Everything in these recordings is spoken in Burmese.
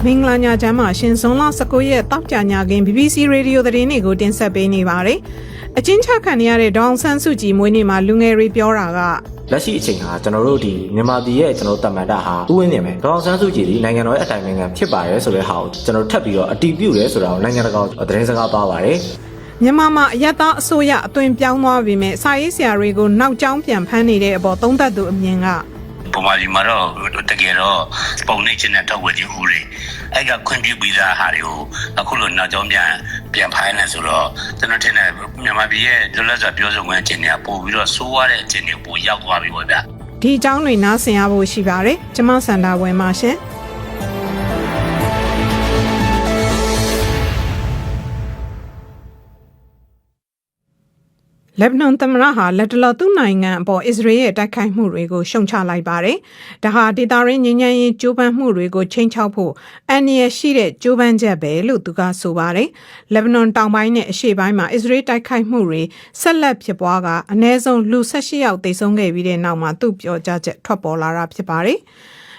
မင်္ဂလာညချမ်းပါရှင်ဇွန်လ19ရက်တောက်ကြညခင် BBC Radio သတင်းတွေကိုတင်ဆက်ပေးနေပါတယ်။အချင်းချခံရတဲ့ဒေါအောင်ဆန်းစုကြည်မွေးနေ့မှာလူငယ်တွေပြောတာကလက်ရှိအချိန်ဟာကျွန်တော်တို့ဒီမြန်မာပြည်ရဲ့ကျွန်တော်တမန်တာဟာဥဝင်းနေမယ်ဒေါအောင်ဆန်းစုကြည်ဒီနိုင်ငံတော်ရဲ့အတိုင်ပင်ခံဖြစ်ပါရဲဆိုတဲ့ဟာကိုကျွန်တော်ထပ်ပြီးတော့အတည်ပြုရဲဆိုတာကိုနိုင်ငံတကာသတင်းစကားပါပါတယ်မြန်မာမှာအယက်သားအစိုးရအသွင်ပြောင်းသွားပြီမဲ့စာရေးဆရာတွေကိုနောက်ကျောင်းပြန်ဖမ်းနေတဲ့အပေါ်သုံးသပ်သူအမြင်ကပေါ်မှာဒီမှာတော့တကယ်တော့ပုံနှိမ့်ခြင်းနဲ့ထောက်ဝဲခြင်းဦးတွေအဲ့ကခွင့်ပြုပြီးသားဟာတွေကိုအခုလိုနောက်ကျောင်းပြန်ဖိုင်းနေဆိုတော့ကျွန်တော်ထင်တယ်မြန်မာပြည်ရဲ့လွတ်လပ်စွာပြောဆိုခွင့်အခြေအနေကပို့ပြီးတော့ဆိုးရတဲ့အခြေအနေပိုရောက်သွားပြီပေါ့ဗျာဒီအကြောင်းတွေနားဆင်ရဖို့ရှိပါတယ်ကျမစန္ဒာဝင်းပါရှင်လက်ဘနွန်သမ္မတဟာလက်တလောသူ့နိုင်ငံအပေါ်အစ္စရေးရဲ့တိုက်ခိုက်မှုတွေကိုရှုံချလိုက်ပါတယ်။ဒါဟာဒေသရင်းငြိမ်းချမ်းရေးကြိုးပမ်းမှုတွေကိုချိန်ချောက်ဖို့အန္တရာယ်ရှိတဲ့ကြိုးပမ်းချက်ပဲလို့သူကဆိုပါတယ်။လက်ဘနွန်တောင်ပိုင်းနဲ့အရှေ့ပိုင်းမှာအစ္စရေးတိုက်ခိုက်မှုတွေဆက်လက်ဖြစ်ပွားကအနည်းဆုံးလူ18ယောက်သေဆုံးခဲ့ပြီးတဲ့နောက်မှာသူ့ပြောကြားချက်ထွက်ပေါ်လာတာဖြစ်ပါတယ်။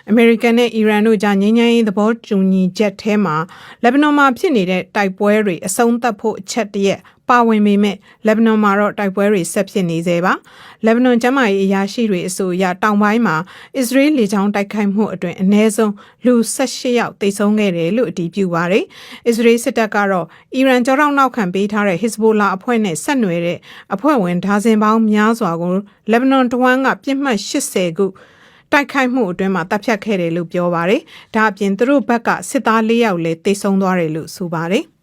အမေရိကန်နဲ့အီရန်တို့ကြားငြိမ်းချမ်းရေးသဘောတူညီချက်ထဲမှာလက်ဘနွန်မှာဖြစ်နေတဲ့တိုက်ပွဲတွေအဆုံးသတ်ဖို့အချက်တရက်ပါဝင်ပေမဲ့လက်ဘနွန်မှာတော့တိုက်ပွဲတွေဆက်ဖြစ်နေသေးပါလက်ဘနွန်ကျန်းမာရေးအရာရှိတွေအဆိုအရတောင်ပိုင်းမှာအစ္စရေးလေကြောင်းတိုက်ခိုက်မှုအတွင်းအနည်းဆုံးလူ18ယောက်သေဆုံးခဲ့တယ်လို့အတည်ပြုပါတယ်အစ္စရေးစစ်တပ်ကတော့အီရန်ကြောက်နောက်ခံပေးထားတဲ့ Hezbollah အဖွဲ့နဲ့ဆက်နွယ်တဲ့အဖွဲ့ဝင်ဒါဇင်ပေါင်းများစွာကိုလက်ဘနွန်တဝမ်းကပြစ်မှတ်80ခုတိုက်ခိုက်မှုအတွင်းမှာတပ်ဖြတ်ခဲ့တယ်လို့ပြောပါတယ်။ဒါအပြင်သူတို့ဘက်ကစစ်သား4ယောက်လည်းသေဆုံးသွားတယ်လို့ဆိုပါတယ်။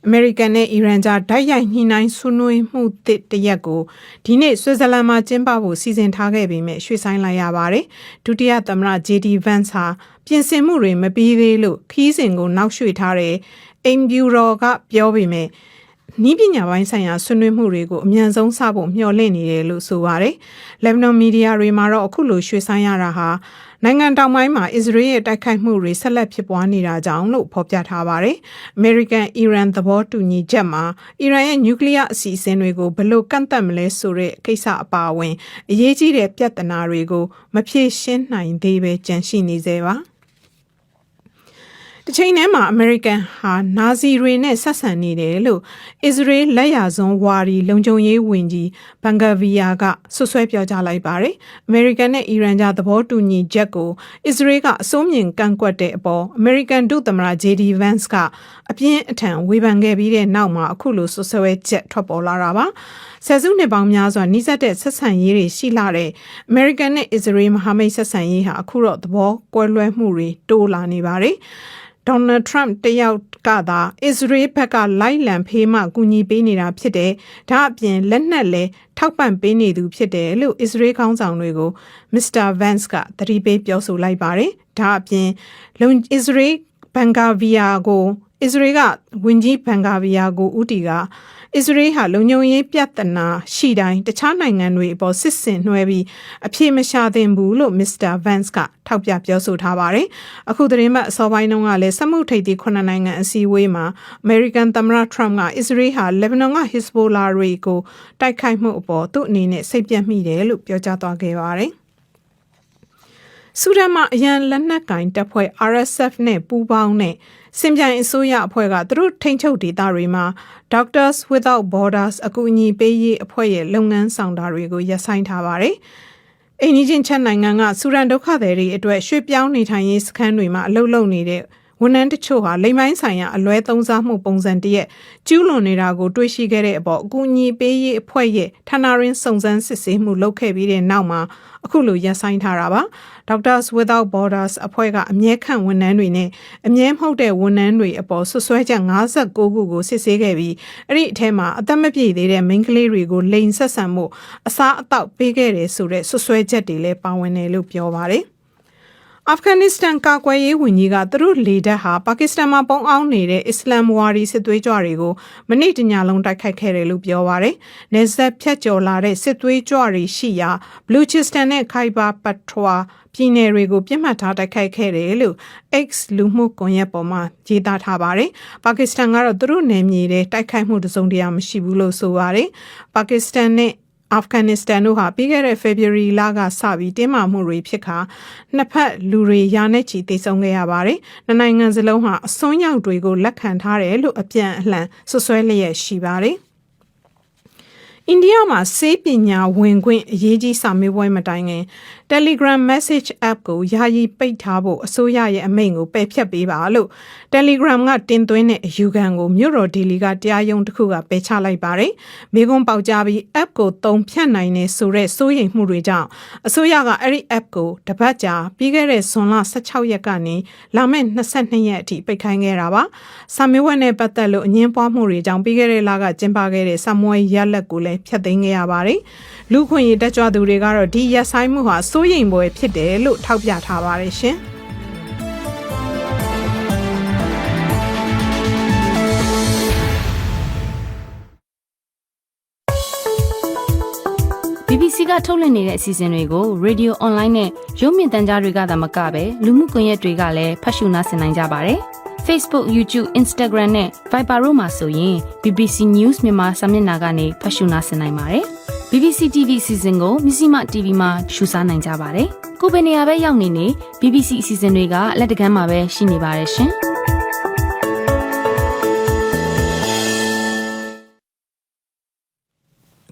အမေရိကန်နဲ့အီရန်ကြားဓာတ်ရိုက်ညှိနှိုင်းဆွေးနွေးမှုတရက်ကိုဒီနေ့ဆွစ်ဇာလန်မှာကျင်းပဖို့စီစဉ်ထားခဲ့ပေမဲ့ရွှေ့ဆိုင်းလိုက်ရပါတယ်။ဒုတိယသမ္မတ JD Vance ဟာပြင်ဆင်မှုတွေမပြီးသေးလို့ခီးစဉ်ကိုနောက်ရွှေ့ထားတဲ့အိမ်ဗျူတော်ကပြောပေမဲ့နီးပညာပိုင်းဆိုင်ရာဆွေးနွေးမှုတွေကိုအမြန်ဆုံးစဖို့မျှော်လင့်နေတယ်လို့ဆိုပါတယ်။လက်ဘနွန်မီဒီယာတွေမှာတော့အခုလိုရွှေ့ဆိုင်းရတာဟာနိုင်ငံတောင်ပိုင်းမှာအစ္စရေးရဲ့တိုက်ခိုက်မှုတွေဆက်လက်ဖြစ်ပွားနေတာကြောင့်လို့ဖော်ပြထားပါတယ်။ American Iran သဘောတူညီချက်မှာအီရန်ရဲ့နျူကလ িয়ার အစီအစဉ်တွေကိုဘယ်လိုကန့်သတ်မလဲဆိုတဲ့ကိစ္စအပါအဝင်အရေးကြီးတဲ့ပြဿနာတွေကိုမဖြေရှင်းနိုင်သေးပဲကြန့်ရှိနေသေးပါ။တစ်ချိန်တည်းမှာအမေရိကန်ဟာနာဇီတွေနဲ့ဆက်ဆံနေတယ်လို့အစ္စရေးလက်ယာစွန်းဝါဒီလုံခြုံရေးဝန်ကြီးဘန်ဂဗီယာကဆွဆွဲပြောကြားလိုက်ပါတယ်။အမေရိကန်နဲ့အီရန်ကြားသဘောတူညီချက်ကိုအစ္စရေးကအစိုးမြင်ကန့်ကွက်တဲ့အပေါ်အမေရိကန်ဒုသမ္မတ JD Vance ကအပြင်းအထန်ဝေဖန်ခဲ့ပြီးတဲ့နောက်မှာအခုလိုဆွဆွဲချက်ထွက်ပေါ်လာတာပါ။ဆယ်စုနှစ်ပေါင်းများစွာနှိစက်တဲ့ဆက်ဆံရေးတွေရှိလာတဲ့အမေရိကန်နဲ့အစ္စရေးမဟာမိတ်ဆက်ဆံရေးဟာအခုတော့သဘောကွဲလွဲမှုတွေတိုးလာနေပါတယ်။ Donald Trump တယောက်ကသာအစ္စရေးဘက်ကလိုက်လံဖေးမှကူညီပေးနေတာဖြစ်တယ်။ဒါအပြင်လက်နက်လည်းထောက်ပံ့ပေးနေသူဖြစ်တယ်လို့အစ္စရေးခေါင်းဆောင်တွေကို Mr. Vance ကသတိပေးပြောဆိုလိုက်ပါတယ်။ဒါအပြင်အစ္စရေးဘန်ဂါဗီယာကိုအစ္စရေးကဝန်ကြီးဘန်ဂါဗီယာကိုဦးတီကအစ္စရေးဟာလုံခြုံရေးပြဿနာရှိတိုင်းတခြားနိုင်ငံတွေအပေါ်စစ်ဆင်နှွှဲပြီးအပြေမရှာသင့်ဘူးလို့ Mr. Vance ကထောက်ပြပြောဆိုထားပါတယ်။အခုသတင်းပတ်အစောပိုင်းတုန်းကလည်းစက်မှုထိပ်သီး9နိုင်ငံအစည်းအဝေးမှာ American သမ္မတ Trump ကအစ္စရေးဟာလက်ဘနွန်က Hezbollah တွေကိုတိုက်ခိုက်မှုအပေါ်သူ့အနေနဲ့စိတ်ပြတ်မိတယ်လို့ပြောကြားသွားခဲ့ပါတယ်။ဆူဒန်မှာအရန်လက်နက်ကင်တပ်ဖွဲ့ RSF နဲ့ပူးပေါင်းတဲ့စင်ပြိုင်အစိုးရအဖွဲ့ကသူတို့ထိန်းချုပ်ဒေသတွေမှာ Doctors Without Borders အကူအညီပေးရေးအဖွဲ့ရဲ့လုပ်ငန်းဆောင်တာတွေကိုရပ်ဆိုင်းထားပါတယ်။အိန္ဒိယချက်နိုင်ငံကဆူဒန်ဒုက္ခသည်တွေအတွက်ရွှေ့ပြောင်းနေထိုင်ရေးစခန်းတွေမှာအလုပ်လုပ်နေတဲ့ဝန်ထမ်းတချို့ဟာလိမ်ပိုင်းဆိုင်ရာအလွဲသုံးစားမှုပုံစံတရက်ကျူးလွန်နေတာကိုတွေ့ရှိခဲ့တဲ့အပေါ်အကူအညီပေးရေးအဖွဲ့ရဲ့ဌာနရင်းစုံစမ်းစစ်ဆေးမှုလုပ်ခဲ့ပြီးတဲ့နောက်မှာအခုလိုရပ်ဆိုင်းထားတာပါ။ Doctors Without Borders အဖွဲ့ကအမြဲခံဝန်ထမ်းတွေနဲ့အမြဲမဟုတ်တဲ့ဝန်ထမ်းတွေအပေါ်ဆွဆွဲချက်59ခုကိုစစ်ဆေးခဲ့ပြီးအဲ့ဒီအထက်မှာအသက်မပြည့်သေးတဲ့မိန်းကလေးတွေကိုလိင်ဆက်ဆံမှုအစားအသောက်ပေးခဲ့တယ်ဆိုတဲ့ဆွဆွဲချက်တွေလည်းပါဝင်တယ်လို့ပြောပါတယ်။အာဖဂန်နစ္စတန်ကာကွယ်ရေးဝန်ကြီးကသူတို့လေတပ်ဟာပါကစ္စတန်မှာပုံအောင်နေတဲ့အစ္စလမ်ဝါဒီစစ်သွေးကြွတွေကိုမနေ့တညလုံးတိုက်ခိုက်ခဲ့တယ်လို့ပြောပါရယ်။နယ်စပ်ဖြတ်ကျော်လာတဲ့စစ်သွေးကြွတွေရှိရာဘလူချစ္စတန်နဲ့ခိုင်ဘာပထဝါပြည်နယ်တွေကိုပြစ်မှတ်ထားတိုက်ခိုက်ခဲ့တယ်လို့ X လူမှုကွန်ရက်ပေါ်မှာရေးသားထားပါတယ်။ပါကစ္စတန်ကတော့သူတို့နယ်မြေထဲတိုက်ခိုက်မှုတစုံတရာမရှိဘူးလို့ဆိုပါတယ်။ပါကစ္စတန်နဲ့ အာဖဂန်နစ္စတန်တို့ဟာပြီးခဲ့တဲ့ February လကစပြီးတင်းမာမှုတွေဖြစ်ခါနှစ်ဖက်လူတွေရာနဲ့ချီတိတ်ဆုံးခဲ့ရပါတယ်။နှစ်နိုင်ငံစလုံးဟာအစွန်းရောက်တွေကိုလက်ခံထားတယ်လို့အပြန်အလှန်ဆွဆွဲလျက်ရှိပါတယ်။အိန္ဒိယမှာစေပညာဝင်ခွင့်အရေးကြီးစာမေးပွဲမတိုင်ခင် Telegram Message App ကိုယာယီပိတ်ထားဖို့အစိုးရရဲ့အမိန့်ကိုပယ်ဖျက်ပေးပါလို့ Telegram ကတင်သွင်းတဲ့အယူခံကိုမြို့တော်ဒေလီကတရားရုံးတစ်ခုကပယ်ချလိုက်ပါတယ်။မိကွန်းပေါက်ကြားပြီး App ကိုသုံးဖြတ်နိုင်နေဆိုတဲ့စိုးရိမ်မှုတွေကြောင့်အစိုးရကအဲ့ဒီ App ကိုတပတ်ကြာပြီးခဲ့တဲ့ဇွန်လ16ရက်ကနေလာမယ့်22ရက်အထိပိတ်ခိုင်းခဲ့တာပါ။စာမေးပွဲနဲ့ပတ်သက်လို့အငြင်းပွားမှုတွေကြောင့်ပြီးခဲ့တဲ့လကကျင်းပခဲ့တဲ့စာမွေးရလက်ကိုလည်းဖျက်သိမ်းခဲ့ရပါတယ်။လူခွင့်ရေးတက်ကြွသူတွေကတော့ဒီရက်ဆိုင်မှုဟာစိုးရိမ်ပွဲဖြစ်တယ်လို့ထောက်ပြထားပါတယ်ရှင်။ BBC ကထုတ်လွှင့်နေတဲ့အစီအစဉ်တွေကို Radio Online နဲ့ရုပ်မြင်သံကြားတွေကသာမကပဲလူမှုကွန်ရက်တွေကလည်းဖတ်ရှုနားဆင်နိုင်ကြပါတယ်။ Facebook, YouTube, Instagram နဲ့ Viber တို့မှာဆိုရင် BBC News မြန်မာစာမျက်နှာကနေဖတ်ရှုနားဆင်နိုင်ပါတယ်။ BBC TV အစီအစဉ်ကိုမြစီမ TV မှာရှုစားနိုင်ကြပါတယ်။ကိုယ်ပဲနေရာပဲရောက်နေ BBC အစီအစဉ်တွေကလက်တကမ်းမှာပဲရှိနေပါတယ်ရှင်။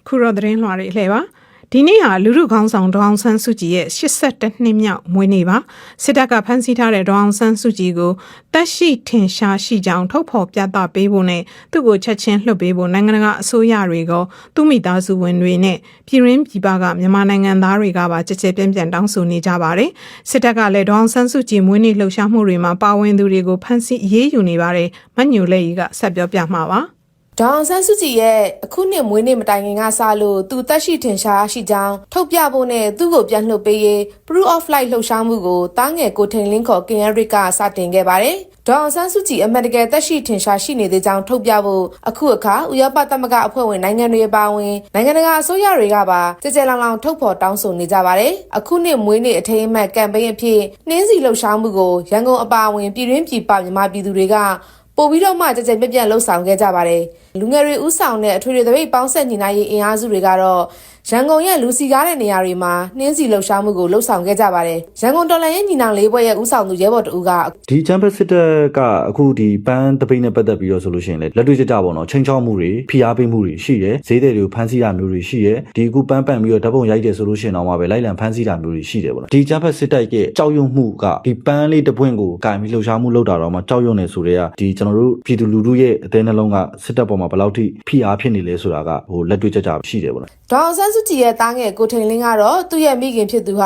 ခုတော့သတင်းလွှာတွေလှည့်ပါဒီနေ့ဟာလူထုခေါင်းဆောင်ဒေါအောင်ဆန်းစုကြည်ရဲ့82နှစ်မြောက်မွေးနေ့ပါစစ်တပ်ကဖမ်းဆီးထားတဲ့ဒေါအောင်ဆန်းစုကြည်ကိုတက်ရှိထင်ရှားရှိကြောင်းထုတ်ဖော်ပြသပေးဖို့နဲ့သူ့ကိုချက်ချင်းလွှတ်ပေးဖို့နိုင်ငံတကာအစိုးရတွေကသူ့မိသားစုဝင်တွေနဲ့ပြည်ရင်းပြည်ပကမြန်မာနိုင်ငံသားတွေကပါကြည်ကြဲပြန့်ပြန့်တောင်းဆိုနေကြပါတယ်စစ်တပ်ကလည်းဒေါအောင်ဆန်းစုကြည်မွေးနေ့လှုပ်ရှားမှုတွေမှာပါဝင်သူတွေကိုဖမ်းဆီးအရေးယူနေပါတယ်မညိုလက်ကြီးကဆက်ပြောပြမှာပါဒေါအောင်ဆန်းစုကြည်ရဲ့အခုနှစ်မွေးနေ့မတိုင်ခင်ကစလို့သူတက်ရှိထင်ရှားရှိကြောင်းထုတ်ပြဖို့နဲ့သူ့ကိုပြန်လှုပ်ပေးရေး Proof of Life လှုပ်ရှားမှုကိုတားငယ်ကိုထိန်လင်းခေါ်ကင်ရစ်ကစတင်ခဲ့ပါတယ်။ဒေါအောင်ဆန်းစုကြည်အမတ်တကယ်တက်ရှိထင်ရှားရှိနေသေးကြောင်းထုတ်ပြဖို့အခုအခါဥရောပသမဂ္ဂအဖွဲ့ဝင်နိုင်ငံတွေပါဝင်နိုင်ငံတကာအစိုးရတွေကပါကြဲကြဲလောင်လောင်ထုတ်ဖော်တောင်းဆိုနေကြပါတယ်။အခုနှစ်မွေးနေ့အထိမ်းအမှတ်ကမ်ပိန်းအဖြစ်နှင်းစီလှုပ်ရှားမှုကိုရန်ကုန်အပါအဝင်ပြည်တွင်းပြည်ပမြန်မာပြည်သူတွေကပို့ပြီးတော့မှကြကြပြက်ပြက်လှုပ်ဆောင်ခဲ့ကြပါတယ်လူငယ်တွေဥဆောင်တဲ့အထွေထွေသပိတ်ပေါင်းဆက်ညီနိုင်ရေးအင်အားစုတွေကတော့ရန်ကုန်ရဲ့လူစီကားတဲ့နေရာတွေမှာနှင်းစီလှုပ်ရှားမှုကိုလှုပ်ဆောင်ခဲ့ကြပါတယ်ရန်ကုန်တော်လှန်ရေးညီနောင်လေးဘွဲ့ရဲ့ဥဆောင်သူရဲဘော်တူကဒီချမ်ပီယံစစ်တပ်ကအခုဒီပန်းတပိတ်နဲ့ပတ်သက်ပြီးတော့ဆိုလို့ရှိရင်လေလက်တွေ့ကြပေါ့နော်ချိန်ချောက်မှုတွေဖိအားပေးမှုတွေရှိတယ်ဈေးသည်တွေကိုဖမ်းဆီးတာမျိုးတွေရှိတယ်ဒီအခုပန်းပန့်ပြီးတော့ဓာတ်ပုံရိုက်တယ်ဆိုလို့ရှိရင်တော့မှပဲလိုက်လံဖမ်းဆီးတာမျိုးတွေရှိတယ်ပေါ့နော်ဒီချမ်ပီယံစစ်တပ်ရဲ့ကြောက်ရွံ့မှုကဒီပန်းလေးတစ်ပွင့်ကိုကင်ပြီးလှုပ်ရှားမှုလုပ်တာတော့မှကြောက်ရွံ့နေဆိုတဲ့ကဒီကျွန်တော်တို့ပြည်သူလူထုရဲ့အသေးနှလုံးကစစ်တပ်ပေါ်မှာဘယ်လောက်ထိဖိအားဖြစ်နေလဲဆိုတာကဟိုလက်တွေ့ကြရှိတယ်ပေါ့နော်ဒေါအောင်ဆန်းစုကြည်ရဲ့တားငယ်ကိုထိန်လင်းကတော့သူ့ရဲ့မိခင်ဖြစ်သူဟ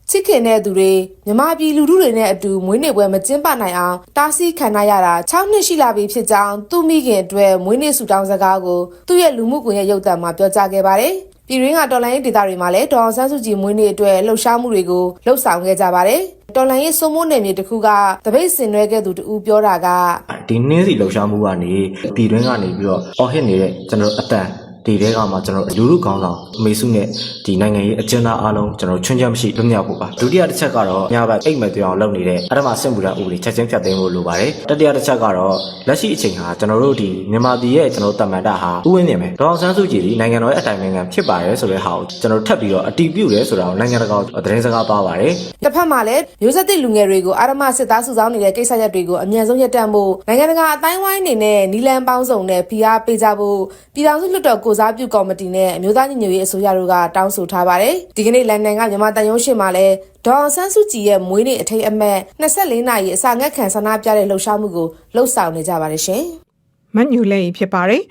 ာချစ်ခင်တဲ့သူတွေမြမပြည်လူထုတွေနဲ့အတူမွေးနေ့ပွဲမကျင်းပနိုင်အောင်တားဆီးခံရတာ6နှစ်ရှိလာပြီဖြစ်ကြောင်းသူ့မိခင်အတွက်မွေးနေ့ဆုတောင်းစကားကိုသူ့ရဲ့လူမှုကွန်ရက်ရုပ်သံမှာပြောကြားခဲ့ပါတယ်။ပြည်ရင်းကတော်လိုင်းရေးဒေသတွေမှာလည်းဒေါအောင်ဆန်းစုကြည်မွေးနေ့အတွက်လှုပ်ရှားမှုတွေကိုလှုပ်ဆောင်ခဲ့ကြပါတယ်။တော်လိုင်းရေးစိုးမိုးနယ်မြေတစ်ခုကတပိတ်ဆင်နွှဲခဲ့သူတူပြောတာကဒီနှင်းစီလှုပ်ရှားမှုကနေပြည်တွင်းကနေပြီးတော့အော်ဟစ်နေတဲ့ကျွန်တော်အတန်ဒီတဲကမှကျွန်တော်လူလူကောင်းဆောင်အမေစုနဲ့ဒီနိုင်ငံရေးအကျဉ်းသားအားလုံးကျွန်တော်ချွင်းချက်မရှိလွတ်မြောက်ဖို့ပါဒုတိယတစ်ချက်ကတော့ညဘက်အိတ်မဲ့ပြောင်းလုပ်နေတဲ့အထမဆင့်ပူတာဥပဒေချက်ချင်းဖြတ်သိမ်းဖို့လိုပါတယ်တတိယတစ်ချက်ကတော့လက်ရှိအချိန်ဟာကျွန်တော်တို့ဒီမြန်မာပြည်ရဲ့ကျွန်တော်တမန်တာဟာဥဝင်းနေမယ်ဒေါအောင်ဆန်းစုကြည်ဒီနိုင်ငံတော်ရဲ့အတိုင်ပင်ခံဖြစ်ပါတယ်ဆိုတဲ့ဟာကိုကျွန်တော်ထပ်ပြီးတော့အတီးပြုတ်တယ်ဆိုတာကိုနိုင်ငံတကာသတင်းစကားပါပါတယ်တစ်ဖက်မှာလည်းမျိုးဆက်သစ်လူငယ်တွေကိုအာရမစစ်သားစုဆောင်းနေတဲ့ကိစ္စရပ်တွေကိုအမြန်ဆုံးရပ်တန့်ဖို့နိုင်ငံတကာအတိုင်းဝိုင်းအနေနဲ့နီလန်ပေါင်းစုံနဲ့ဖိအားပေးကြဖို့ပြည်ထောင်စုလွှတ်တော်ကိုစားပြုကော်မတီနဲ့အမျိုးသားညီညွတ်ရေးအစိုးရတို့ကတောင်းဆိုထားပါတယ်။ဒီကနေ့လန်ဒန်ကမြန်မာတန်ရုံးရှိမှာလည်းဒေါအောင်ဆန်းစုကြည်ရဲ့မွေးနေ့အထိမ်းအမှတ်24နာရီအစာငတ်ခံဆန္ဒပြတဲ့လှုပ်ရှားမှုကိုလှုပ်ဆောင်နေကြပါတယ်ရှင်။မညူလေးဖြစ်ပါတယ်။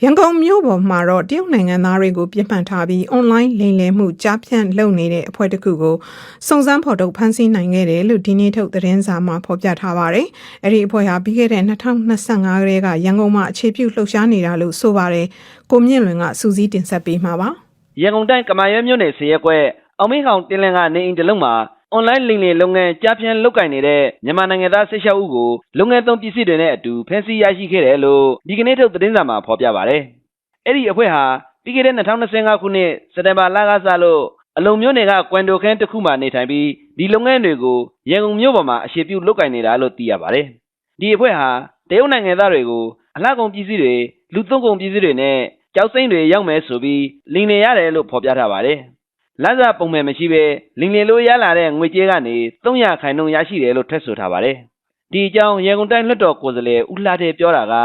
ရန်ကုန်မြို့ပေါ်မှာတော့တရုတ်နိုင်ငံသားတွေကိုပြစ်မှတ်ထားပြီး online လိမ်လည်မှုကြားဖြန့်လုပ်နေတဲ့အဖွဲ့တစ်ခုကိုစုံစမ်းဖော်ထုတ်ဖမ်းဆီးနိုင်ခဲ့တယ်လို့ဒီနေ့ထုတ်သတင်းစာမှာဖော်ပြထားပါတယ်။အဲ့ဒီအဖွဲ့ဟာပြီးခဲ့တဲ့2025ကလေးကရန်ကုန်မှာအခြေပြုလှုပ်ရှားနေတာလို့ဆိုပါတယ်။ကိုမြင့်လွင်ကစူးစီးတင်ဆက်ပေးမှာပါ။ရန်ကုန်တိုင်းကမာရွတ်မြို့နယ်ဆေးရက်ကွက်အောင်မင်းခေါင်တင်လန်ကနေအိမ်တလုံးမှာအွန်လိုင်းလိမ်လည်လုပ်ငန်းကြားဖြန့်လုပ်ကိုင်နေတဲ့မြန်မာနိုင်ငံသား16ဦးကိုလုပ်ငန်းသုံးပစ္စည်းတွေနဲ့အတူဖမ်းဆီးရရှိခဲ့တယ်လို့ဒီကနေ့ထုတ်သတင်းစာမှာဖော်ပြပါတယ်။အဲ့ဒီအဖွဲ့ဟာပြီးခဲ့တဲ့2025ခုနှစ်စက်တင်ဘာလကစလို့အလုံမြို့နယ်ကကွမ်ဒိုခန်းတစ်ခုမှာနေထိုင်ပြီးဒီလုပ်ငန်းတွေကိုရန်ကုန်မြို့ပေါ်မှာအခြေပြုလုပ်ကိုင်နေတာလို့သိရပါတယ်။ဒီအဖွဲ့ဟာတရုတ်နိုင်ငံသားတွေကိုအလှကုန်ပစ္စည်းတွေလူသုံးကုန်ပစ္စည်းတွေနဲ့ ကြောက်စိမ့်တွေရောက်မယ်ဆိုပြီးလိန်နေရတယ်လို့ဖော်ပြထားပါတယ်။လမ်းစာပုံမှန်မရှိဘဲလိန်နေလို့ရလာတဲ့ငွေကြေးကနေ300ခိုင်နှုန်းရရှိတယ်လို့ထပ်ဆိုထားပါတယ်။ဒီအကြောင်းရန်ကုန်တိုင်းလွှတ်တော်ကိုယ်စားလှယ်ဦးလှတဲ့ပြောတာက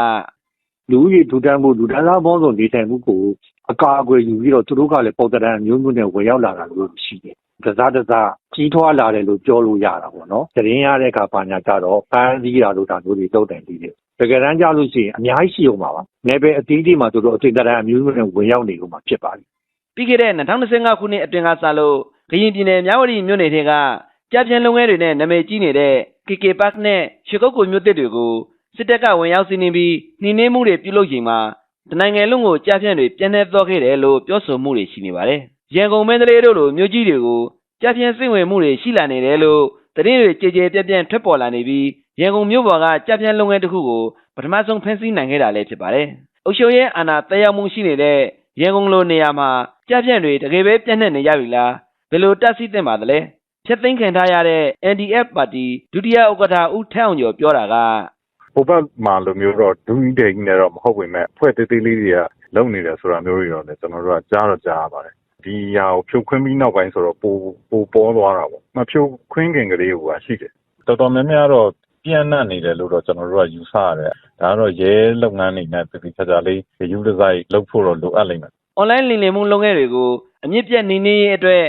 လူကြီးဒူတန်းမှုဒူတန်းသားပေါင်းစုံနေထိုင်မှုကိုအကာအကွယ်ယူပြီးတော့သူတို့ကလည်းပုံသဏ္ဍာန်မျိုးမျိုးနဲ့ဝင်ရောက်လာတာလို့ရှိတယ်။တစားကြီးထွားလာတယ်လို့ပြောလို့ရတာပေါ့နော်။သတင်းရတဲ့အခါပါညာကြတော့ပန်းစည်းတာလို့ဒါမျိုးတွေတုတ်တယ်ပြီးတယ်။တကယ်တမ်းကြလို့ရှိရင်အများကြီးရှိအောင်ပါပါ။နယ်ပယ်အသီးသီးမှာသူတို့အသင်္ဍာန်မျိုးမျိုးနဲ့ဝင်ရောက်နေလို့မှာဖြစ်ပါလိမ့်။ ပြီးခဲ့တဲ့2025ခုနှစ်အတွင်းကစလို့ကရင်ပြည်နယ်မြဝတီမြို့နယ်ထဲကကြားပြန်လုပ်ငန်းတွေနဲ့နာမည်ကြီးနေတဲ့ KK Park နဲ့ရွှေကုက္ကိုမြို့သစ်တွေကိုစစ်တပ်ကဝင်ရောက်စီးနင်းပြီးနှိမ်နင်းမှုတွေပြုလုပ်ချိန်မှာတနိုင်ငံလုံးကိုကြားပြန်တွေပြန့်နှံ့သွားခဲ့တယ်လို့ပြောဆိုမှုတွေရှိနေပါတယ်။ရန်ကုန်မန္တလေးတို့လိုမြို့ကြီးတွေကိုကြားပြန်စိတ်ဝင်မှုတွေရှိလာနေတယ်လို့သတင်းတွေကြေကြေပြန့်ပြန့်ထွက်ပေါ်လာနေပြီးရန်ကုန်မြို့ပေါ်ကကြားပြန်လုပ်ငန်းတစ်ခုကိုပထမဆုံးဖမ်းဆီးနိုင်ခဲ့တာလည်းဖြစ်ပါတယ်။အုပ်ချုပ်ရေးအာဏာသက်ရောက်မှုရှိနေတဲ့ရန်ကုန်လိုနေရာမှာကြားပြန်တွေတကယ်ပဲပြန့်နှံ့နေကြပြီလားဘယ်လိုတတ်သိသင့်ပါသလဲ။ဖြတ်သိမ်းခံထားရတဲ့ NDF ပါတီဒုတိယဥက္ကဋ္ဌဦးထန်းအောင်ကျော်ပြောတာက ဟိုဘက်မှာလိုမျိုးတော့ဒူးကြီးတဲ့ကြီးနဲ့တော့မဟုတ်ပေမဲ့အဖွဲ့သေးသေးလေးတွေကလုံနေတယ်ဆိုတာမျိုးတွေတော့လည်းကျွန်တော်တို့ကကြားရပါတယ်ဒီဟာကိုဖြုတ်ခွင်းပြီးနောက်ပိုင်းဆိုတော့ပိုပေါ်သွားတာပေါ့မဖြုတ်ခွင်းခင်ကလေးကရှိတယ်တော်တော်များများတော့ပြန့်နှံ့နေတယ်လို့တော့ကျွန်တော်တို့ကယူဆရတယ်ဒါကတော့ရဲလုပ်ငန်းတွေနဲ့ပြည်ခြားလေးယူဒီဇိုင်းလုပ်ဖို့တော့လိုအပ်လိမ့်မယ် online လိမ်လည်မှုလုပ်ငန်းတွေကိုအမြင့်ပြတ်နေနေရေးအတွက်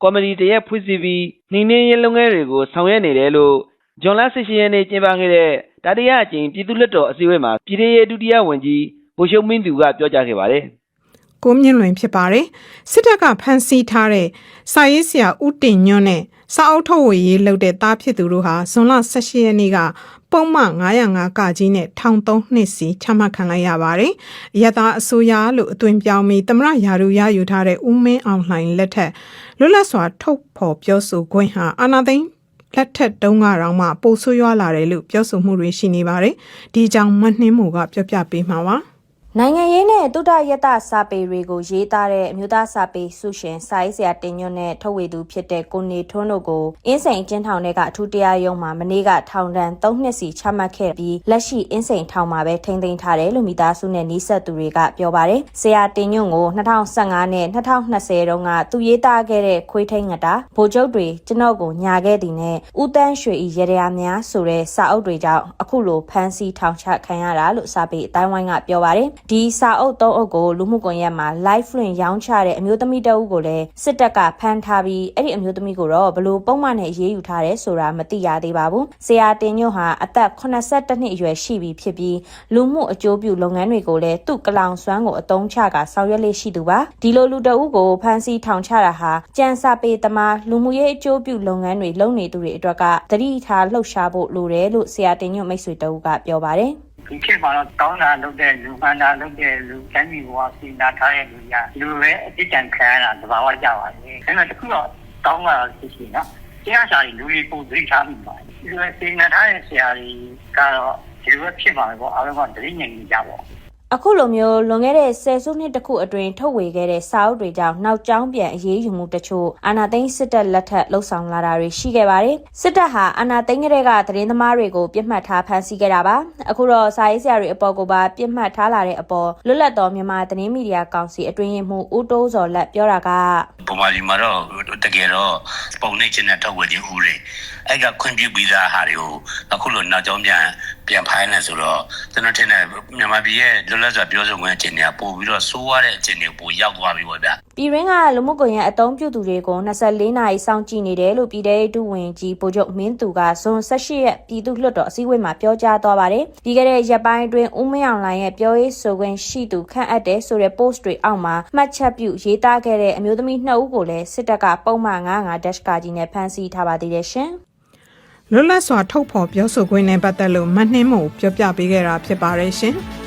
ကော်မတီတရက်ဖွဲ့စည်းပြီးနှိမ်နင်းရေးလုပ်ငန်းတွေကိုဆောင်ရွက်နေတယ်လို့ဂျွန်လ18ရက်နေ့ကျင်းပခဲ့တဲ့တတိယအကြိမ်ပြည်သူ့လွှတ်တော်အစည်းအဝေးမှာပြည်ထောင်စုဒုတိယဝန်ကြီးဗိုလ်ချုပ်မင်းသူကပြောကြားခဲ့ပါတယ်။ကိုမြင့်လွင်ဖြစ်ပါတယ်။စစ်တပ်ကဖမ်းဆီးထားတဲ့စာရေးဆရာဦးတင်ညွန့်နဲ့စာအုပ်ထုတ်ဝေရေးလုပ်တဲ့သားဖြစ်သူတို့ဟာဇွန်လ18ရက်နေ့ကပုံမှန်905ကကြီးနဲ့ထောင်3နှစ်စီချမှတ်ခံလိုက်ရပါတယ်။ရတာအစိုးရလို့အသွင်ပြောင်းပြီးသမရယာတို့ရယူထားတဲ့ဦးမင်းအောင်လှိုင်လက်ထက်လွတ်လပ်စွာထုတ်ဖော်ပြောဆိုခွင့်ဟာအာဏာသိမ်းလက်ထက်တုန်းကတော့မှပိုဆိုးရွားလာတယ်လို့ပြောဆိုမှုတွေရှိနေပါတယ်။ဒီကြောင့်မနှင်းမှုကပြောပြပေးမှာပါ။နိုင်ငံရေးနဲ့တုဒ္ဒယတစာပေတွေကိုရေးသားတဲ့အမျိုးသားစာပေဆုရှင်စာရေးဆရာတင်ညွန့်နဲ့ထုတ်ဝေသူဖြစ်တဲ့ကိုနေထွန်းတို့ကိုအင်းစိန်ကျင်းထောင်ထဲကအထူးတရားရုံးမှာမနေ့ကထောင်ဒဏ်3နှစ်စီချမှတ်ခဲ့ပြီးလက်ရှိအင်းစိန်ထောင်မှာပဲထိန်းသိမ်းထားတယ်လို့မိသားစုနဲ့နှိစက်သူတွေကပြောပါတယ်။ဆရာတင်ညွန့်ကို2015နဲ့2020တုန်းကသူရေးသားခဲ့တဲ့ခွေးထိန်ငတာဗိုလ်ချုပ်တွေကျွန်တော်ကိုညာခဲ့သည်နဲ့ဦးတန်းရွှေဤရရများဆိုတဲ့စာအုပ်တွေကြောင့်အခုလိုဖမ်းဆီးထောင်ချခံရတာလို့စာပေအတိုင်းဝိုင်းကပြောပါတယ်။ဒီစာအုပ်3အုပ်ကိုလူမှုကွန်ရက်မှာ live လွှင့်ရောင်းချတဲ့အမျိုးသမီးတအုပ်ကိုလည်းစစ်တပ်ကဖမ်းထားပြီးအဲ့ဒီအမျိုးသမီးကိုတော့ဘလို့ပုံမှန်နဲ့အရေးယူထားတယ်ဆိုတာမသိရသေးပါဘူး။ဆရာတင်ညွန့်ဟာအသက်82နှစ်အရွယ်ရှိပြီဖြစ်ပြီးလူမှုအကျိုးပြုလုပ်ငန်းတွေကိုလည်းသူ့ကလောင်စွမ်းကိုအသုံးချကဆောင်ရွက်လေးရှိသူပါ။ဒီလိုလူတအုပ်ကိုဖမ်းဆီးထောင်ချတာဟာကြံစာပေသမားလူမှုရေးအကျိုးပြုလုပ်ငန်းတွေလုပ်နေသူတွေအတွက်ကသတိထားလှုပ်ရှားဖို့လိုတယ်လို့ဆရာတင်ညွန့်မိတ်ဆွေတအုပ်ကပြောပါတယ်။ဒီခေတ်မှာတော့တောင်းတာလုပ်တဲ့လူမှန်တာလုပ်တဲ့လူကမ်းပြည်ဘဝစီနာထားတဲ့လူကလူပဲအတိတ်ကံခံရတာသဘာဝကြပါလေ။အဲ့တော့တခုတော့တောင်းတာဖြစ်ရှိနော်။တရားစာတွေလူတွေပုံသတိထားမိပါတယ်။ဒီလိုစီနာထားတဲ့ဆရာကြီးကတော့ဒီလိုဖြစ်ပါမယ်ပေါ့အားလုံးကသတိညင်ကြပါပေါ့။အခုလိုမျိုးလွန်ခဲ့တဲ့10စုနှစ်တခုအတွင်းထုတ်ဝေခဲ့တဲ့စာအုပ်တွေကြောင့်နောက်ကျောင်းပြန်အရေးယူမှုတချို့အာဏာသိမ်းစစ်တပ်လက်ထက်လှုပ်ဆောင်လာတာတွေရှိခဲ့ပါတယ်။စစ်တပ်ဟာအာဏာသိမ်းကလေးကသတင်းသမားတွေကိုပြစ်မှတ်ထားဖမ်းဆီးခဲ့တာပါ။အခုတော့စာရေးဆရာတွေအပေါ်ကိုပါပြစ်မှတ်ထားလာတဲ့အပေါ်လွတ်လပ်သောမြန်မာသတင်းမီဒီယာကောင်စီအတွင်းရေးမှူးဦးတိုးစော်လက်ပြောတာကပုံမှန်ဒီမှာတော့တကယ်တော့ပုံနှိပ်ခြင်းနဲ့ထုတ်ဝေခြင်းဥတွေအဲ့ကခွင့်ပြုပြီးသားဟာတွေကိုအခုလိုနောက်ကျောင်းပြန်ဖိုင်းနေဆိုတော့ကျွန်တော်ထင်တယ်မြန်မာပြည်ရဲ့လွတ်လပ်စွာပြောဆိုခွင့်အခြေအနေကပို့ပြီးတော့စိုးရတဲ့အခြေအနေကိုပိုရောက်သွားပြီပေါ့ဗျာပြည်ရင်းကလူမှုကွန်ရက်အသုံးပြုသူတွေကို24နာရီစောင့်ကြည့်နေတယ်လို့ပြည်ထောင်စုဝန်ကြီးဗိုလ်ချုပ်မင်းသူကဇွန်18ရက်ပြည်သူ့လွှတ်တော်အစည်းအဝေးမှာပြောကြားသွားပါတယ်။ပြီးခဲ့တဲ့ရက်ပိုင်းအတွင်းဦးမင်းအောင်လှိုင်ရဲ့ပြောရေးဆိုခွင့်ရှိသူခန့်အပ်တဲ့ဆိုတဲ့ post တွေအောက်မှာမှတ်ချက်ပြုရေးသားခဲ့တဲ့အမျိုးသမီး2ဦးကိုလည်းစစ်တပ်ကပုံမှန်9-5 ကကြီးနဲ့ဖမ်းဆီးထားပါသေးတယ်ရှင်။လွတ်လပ်စွာထုတ်ဖော်ပြောဆိုခွင့်နဲ့ပတ်သက်လို့မနှင်းမို့ပြောပြပေးခဲ့တာဖြစ်ပါတယ်ရှင်။